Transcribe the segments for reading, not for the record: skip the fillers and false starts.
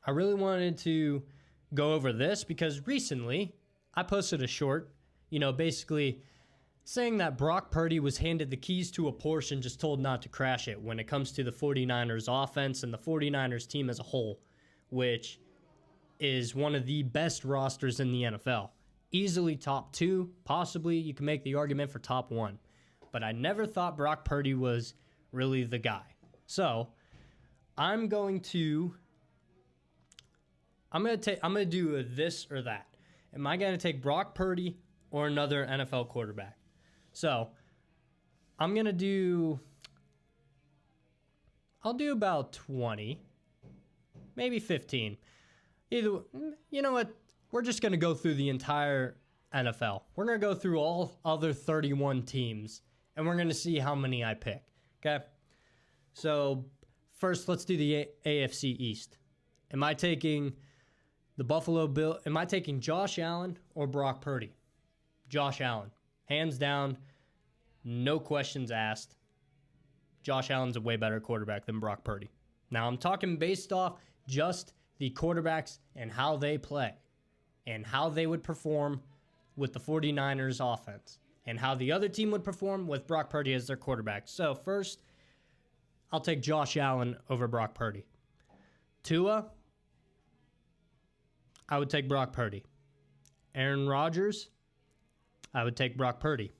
I really wanted to go over this because recently I posted a short, basically saying that Brock Purdy was handed the keys to a Porsche and just told not to crash it when it comes to the 49ers offense and the 49ers team as a whole, which is one of the best rosters in the NFL. Easily top 2, possibly you can make the argument for top 1. But I never thought Brock Purdy was really the guy. So, I'm going to do a this or that. Am I going to take Brock Purdy or another NFL quarterback? So, I'll do about 20, maybe 15. You know what? We're just going to go through the entire NFL. We're going to go through all other 31 teams, and we're going to see how many I pick. Okay? So, first, let's do the AFC East. Am I taking the Buffalo Bills? Am I taking Josh Allen or Brock Purdy? Josh Allen. Hands down, no questions asked. Josh Allen's a way better quarterback than Brock Purdy. Now, I'm talking based off just the quarterbacks and how they play and how they would perform with the 49ers offense and how the other team would perform with Brock Purdy as their quarterback. So first, I'll take Josh Allen over Brock Purdy. Tua, I would take Brock Purdy. Aaron Rodgers, I would take Brock Purdy.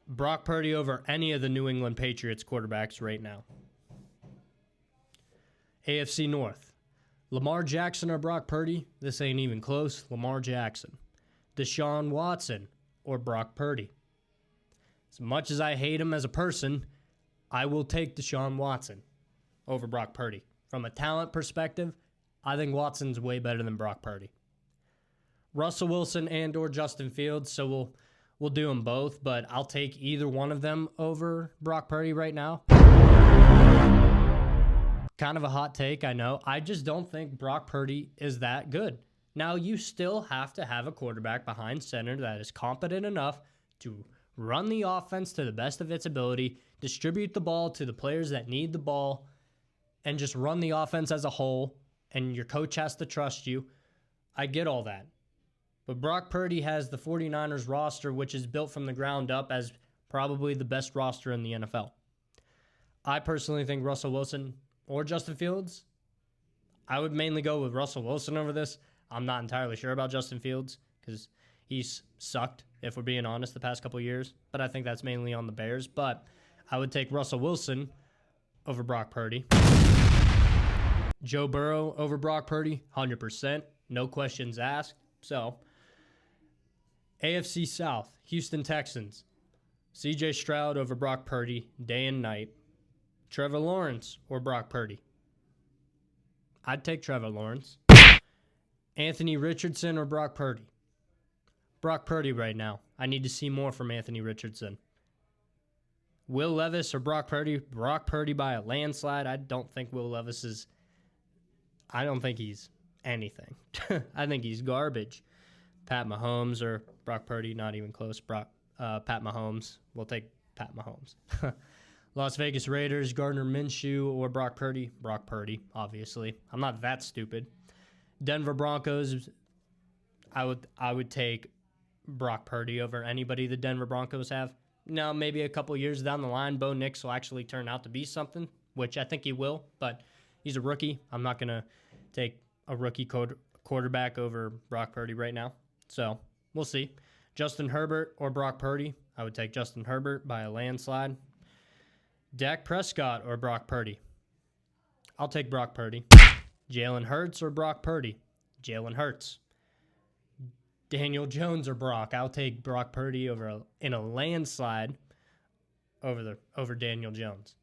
Brock Purdy over any of the New England Patriots quarterbacks right now. AFC North. Lamar Jackson or Brock Purdy? This ain't even close. Lamar Jackson. Deshaun Watson or Brock Purdy? As much as I hate him as a person, I will take Deshaun Watson over Brock Purdy. From a talent perspective, I think Watson's way better than Brock Purdy. Russell Wilson and or Justin Fields, so we'll do them both, but I'll take either one of them over Brock Purdy right now. Kind of a hot take, I know. I just don't think Brock Purdy is that good. Now, you still have to have a quarterback behind center that is competent enough to run the offense to the best of its ability, distribute the ball to the players that need the ball, and just run the offense as a whole, and your coach has to trust you. I get all that. But Brock Purdy has the 49ers roster, which is built from the ground up as probably the best roster in the NFL. I personally think Russell Wilson or Justin Fields, I would mainly go with Russell Wilson over this. I'm not entirely sure about Justin Fields because he's sucked, if we're being honest, the past couple of years. But I think that's mainly on the Bears. But I would take Russell Wilson over Brock Purdy. Joe Burrow over Brock Purdy, 100%. No questions asked. So, AFC South, Houston Texans. CJ Stroud over Brock Purdy, day and night. Trevor Lawrence or Brock Purdy? I'd take Trevor Lawrence. Anthony Richardson or Brock Purdy? Brock Purdy right now. I need to see more from Anthony Richardson. Will Levis or Brock Purdy? Brock Purdy by a landslide. I don't think he's anything. I think he's garbage. Pat Mahomes or Brock Purdy, not even close. Pat Mahomes. We'll take Pat Mahomes. Las Vegas Raiders, Gardner Minshew or Brock Purdy? Brock Purdy, obviously. I'm not that stupid. Denver Broncos, I would take Brock Purdy over anybody the Denver Broncos have. Now, maybe a couple years down the line, Bo Nix will actually turn out to be something, which I think he will, but he's a rookie. I'm not going to take a rookie quarterback over Brock Purdy right now. So, we'll see. Justin Herbert or Brock Purdy? I would take Justin Herbert by a landslide. Dak Prescott or Brock Purdy? I'll take Brock Purdy. Jalen Hurts or Brock Purdy? Jalen Hurts. Daniel Jones or Brock? I'll take Brock Purdy in a landslide over Daniel Jones.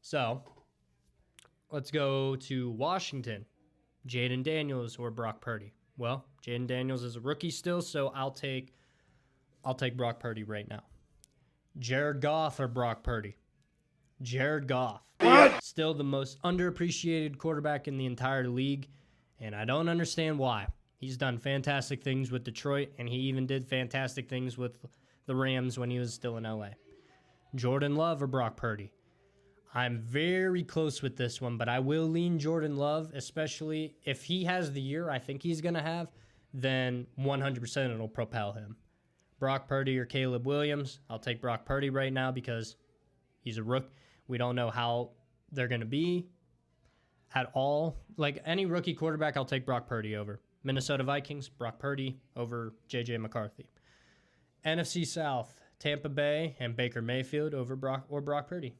So, let's go to Washington. Jaden Daniels or Brock Purdy? Well, Jaden Daniels is a rookie still, so I'll take Brock Purdy right now. Jared Goff or Brock Purdy? Jared Goff. What? Still the most underappreciated quarterback in the entire league, and I don't understand why. He's done fantastic things with Detroit, and he even did fantastic things with the Rams when he was still in LA. Jordan Love or Brock Purdy? I'm very close with this one, but I will lean Jordan Love, especially if he has the year I think he's going to have, then 100% it'll propel him. Brock Purdy or Caleb Williams, I'll take Brock Purdy right now because he's a rook. We don't know how they're going to be at all. Like any rookie quarterback, I'll take Brock Purdy over. Minnesota Vikings, Brock Purdy over J.J. McCarthy. NFC South, Tampa Bay and Baker Mayfield over Brock Purdy.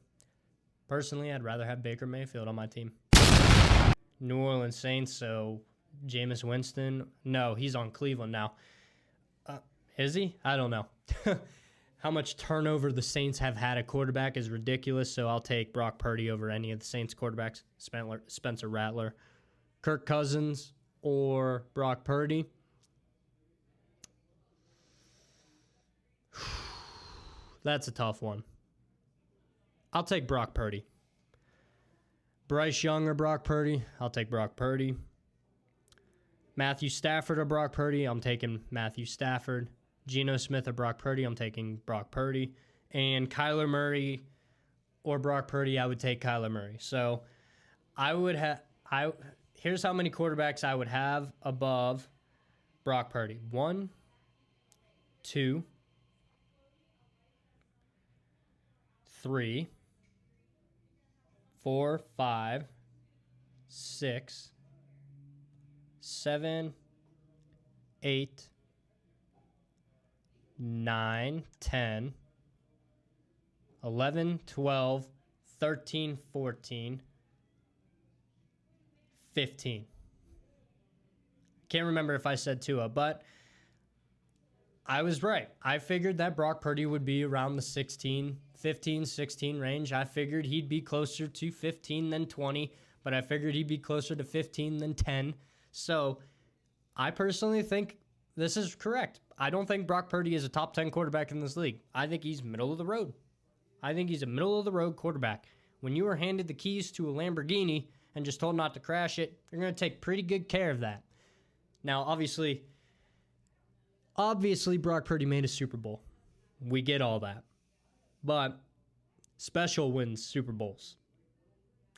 Personally, I'd rather have Baker Mayfield on my team. New Orleans Saints, so Jameis Winston. No, he's on Cleveland now. Is he? I don't know. How much turnover the Saints have had at quarterback is ridiculous, so I'll take Brock Purdy over any of the Saints quarterbacks. Spencer Rattler. Kirk Cousins or Brock Purdy. That's a tough one. I'll take Brock Purdy. Bryce Young or Brock Purdy? I'll take Brock Purdy. Matthew Stafford or Brock Purdy? I'm taking Matthew Stafford. Geno Smith or Brock Purdy? I'm taking Brock Purdy. And Kyler Murray or Brock Purdy? I would take Kyler Murray. So here's how many quarterbacks I would have above Brock Purdy. 1, 2, 3, 4, 5, 6, 7, 8, 9, 10, 11, 12, 13, 14, 15. Can't remember if I said Tua, but I was right. I figured that Brock Purdy would be around the 15, 16 range. I figured he'd be closer to 15 than 20, but I figured he'd be closer to 15 than 10. So I personally think this is correct. I don't think Brock Purdy is a top 10 quarterback in this league. I think he's middle of the road. I think he's a middle of the road quarterback. When you are handed the keys to a Lamborghini and just told not to crash it, you're going to take pretty good care of that. Now, obviously, Brock Purdy made a Super Bowl. We get all that. But special wins Super Bowls.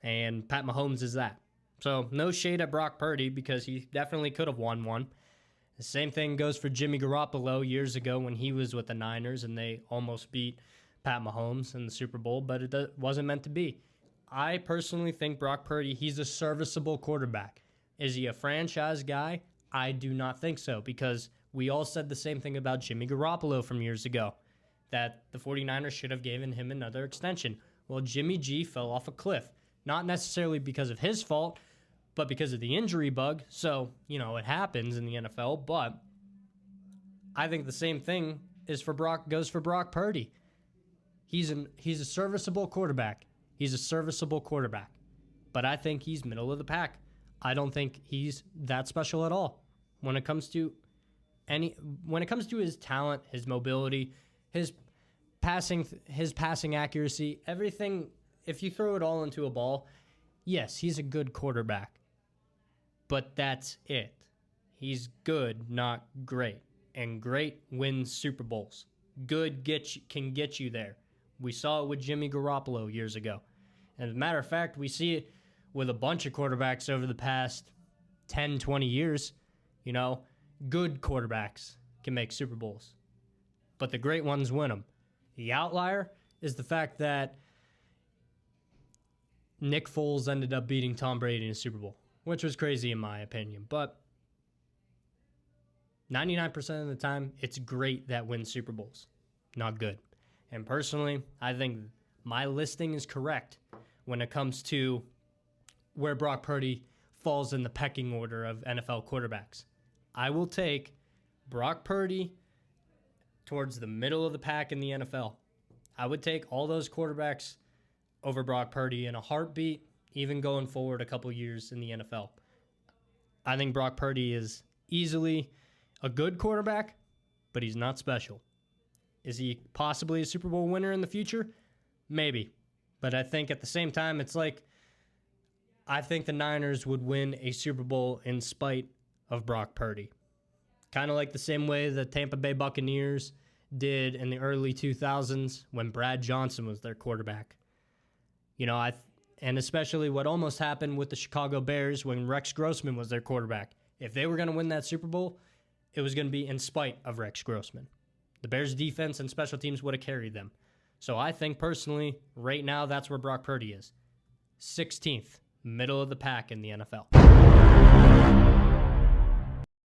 And Pat Mahomes is that. So no shade at Brock Purdy because he definitely could have won one. The same thing goes for Jimmy Garoppolo years ago when he was with the Niners and they almost beat Pat Mahomes in the Super Bowl, but it wasn't meant to be. I personally think Brock Purdy, he's a serviceable quarterback. Is he a franchise guy? I do not think so because we all said the same thing about Jimmy Garoppolo from years ago, that the 49ers should have given him another extension. Well, Jimmy G fell off a cliff, not necessarily because of his fault, but because of the injury bug. So, it happens in the NFL, but I think the same thing goes for Brock Purdy. He's a serviceable quarterback. He's a serviceable quarterback. But I think he's middle of the pack. I don't think he's that special at all. When it comes to his talent, his mobility, his passing accuracy, everything, if you throw it all into a ball, yes, he's a good quarterback. But that's it. He's good, not great. And great wins Super Bowls. Good can get you there. We saw it with Jimmy Garoppolo years ago. And as a matter of fact, we see it with a bunch of quarterbacks over the past 10, 20 years. Good quarterbacks can make Super Bowls. But the great ones win them. The outlier is the fact that Nick Foles ended up beating Tom Brady in a Super Bowl, which was crazy in my opinion. But 99% of the time, it's great that wins Super Bowls, not good. And personally, I think my listing is correct when it comes to where Brock Purdy falls in the pecking order of NFL quarterbacks. I will take Brock Purdy towards the middle of the pack in the NFL. I would take all those quarterbacks over Brock Purdy in a heartbeat, even going forward a couple years in the NFL. I think Brock Purdy is easily a good quarterback, but he's not special. Is he possibly a Super Bowl winner in the future? Maybe. But I think at the same time, it's like, I think the Niners would win a Super Bowl in spite of Brock Purdy. Kind of like the same way the Tampa Bay Buccaneers did in the early 2000s when Brad Johnson was their quarterback. And especially what almost happened with the Chicago Bears when Rex Grossman was their quarterback. If they were going to win that Super Bowl, it was going to be in spite of Rex Grossman. The Bears' defense and special teams would have carried them. So I think personally, right now, that's where Brock Purdy is. 16th, middle of the pack in the NFL.